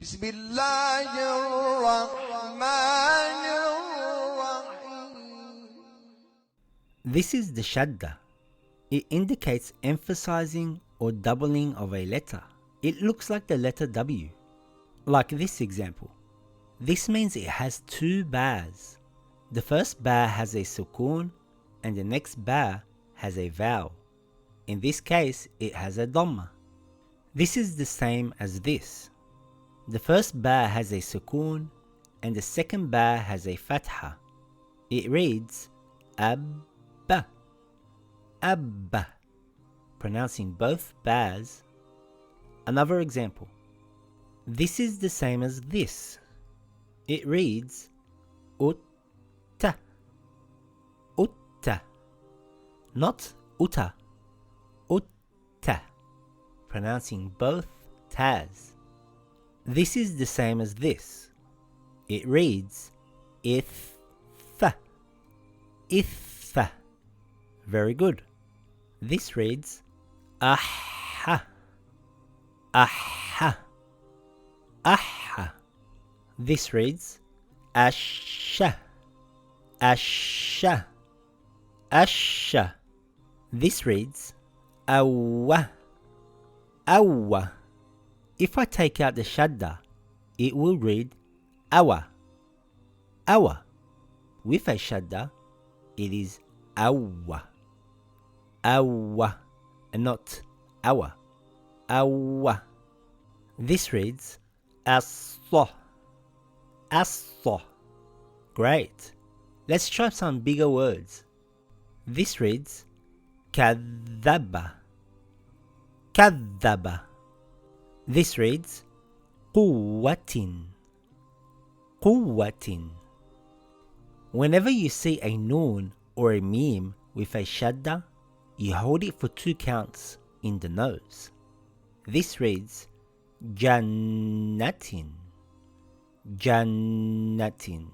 بسم الله الرحمن الرحيم. This is the Shaddah. It indicates emphasizing or doubling of a letter. It looks like the letter W. Like this example. This means it has two bars. The first bar has a sukoon and the next bar has a vowel. In this case, it has a dhamma. This is the same as this. The first bar has a sukoon and the second bar has a fatha. It reads Abba, Abba, pronouncing both bars. Another example. This is the same as this. It reads Utta, Utta, not Uta, Utta, pronouncing both tas. This is the same as this. It reads Itha, Itha. Very good. This reads Aha, Aha, Aha. This reads Asha, Asha, Asha. This reads Awa, Awa. If I take out the Shaddah, it will read Awa, Awa. With a Shaddah, it is Awa, Awa, and not Awa, Awa. This reads As-saw, As-saw. Great. Let's try some bigger words. This reads Kadhaba, Kadhaba. This reads Quwwatin, Quwwatin. Whenever you see a noon or a meme with a Shaddah, you hold it for 2 counts in the nose. This reads Jannatin, Jannatin.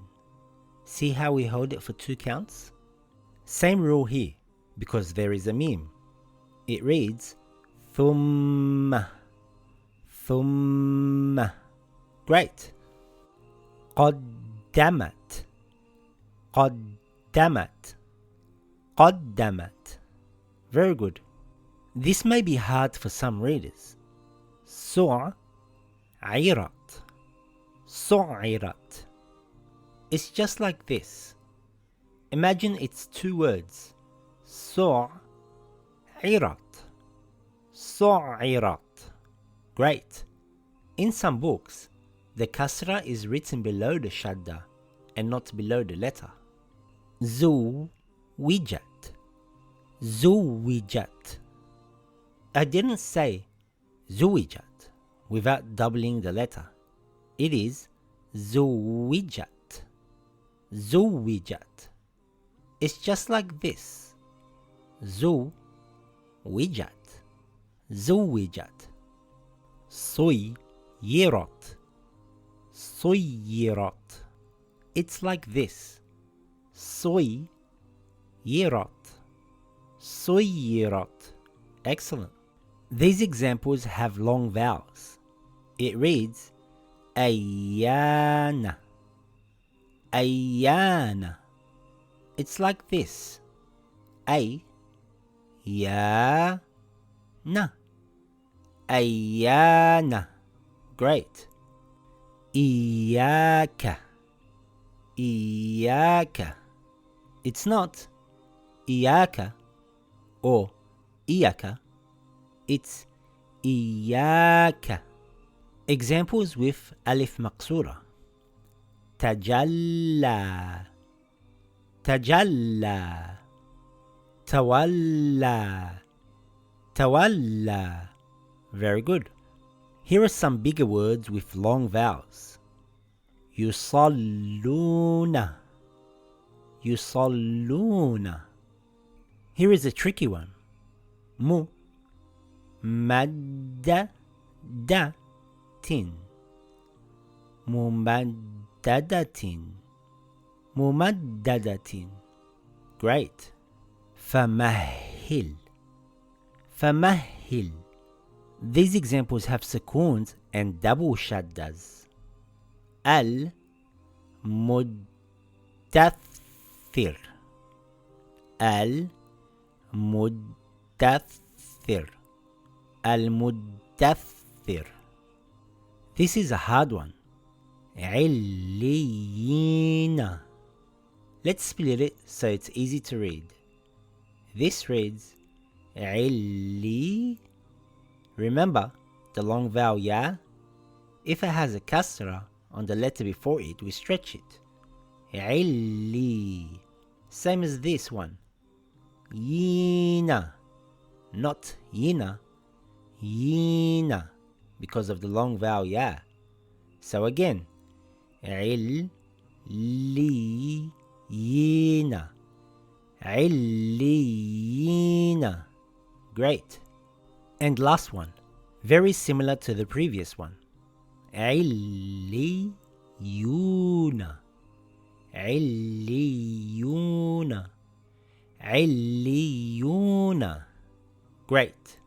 See how we hold it for 2 counts? Same rule here, because there is a meme. It reads Thumma, Thumma. Great. Qaddamat, Qaddamat, Qaddamat. Very good. This may be hard for some readers. Su'irat, Su'irat. It's just like this. Imagine it's 2 words. Su'irat, Su'irat. Great. In some books, the kasra is written below the Shaddah and not below the letter. Zuwijat, Zuwijat. I didn't say Zuwijat without doubling the letter. It is Zuwijat, Zuwijat. It's just like this. Zuwijat, Zuwijat. Suyirat, Suyirat. It's like this. Suyirat, Suyirat. Excellent. These examples have long vowels. It reads Ayana, Ayana. It's like this. Ya na, Ayana. Great. Iyaka, Iyaka. It's not Iyaka or Iyaka. It's Iyaka. Examples with Alif Maqsurah. Tajalla, Tajalla. Tawalla, Tawalla. Very good. Here are some bigger words with long vowels. Yusalluna, Yusalluna. Here is a tricky one. Mumaddadatin, Mumaddadatin, Mumaddadatin. Great. Famahil, Famahil. These examples have sukoons and double shaddas. المدثر المدثر المدثر. This is a hard one. عليين. Let's split it so it's easy to read. This reads علي. Remember the long vowel ya? If it has a kasra on the letter before it, we stretch it. علي. Same as this one. Yina. Not yina. Yina. Because of the long vowel ya. So again. عليين. عليين. Great. And last one. Very similar to the previous one. عليون. عليون. عليون. Great.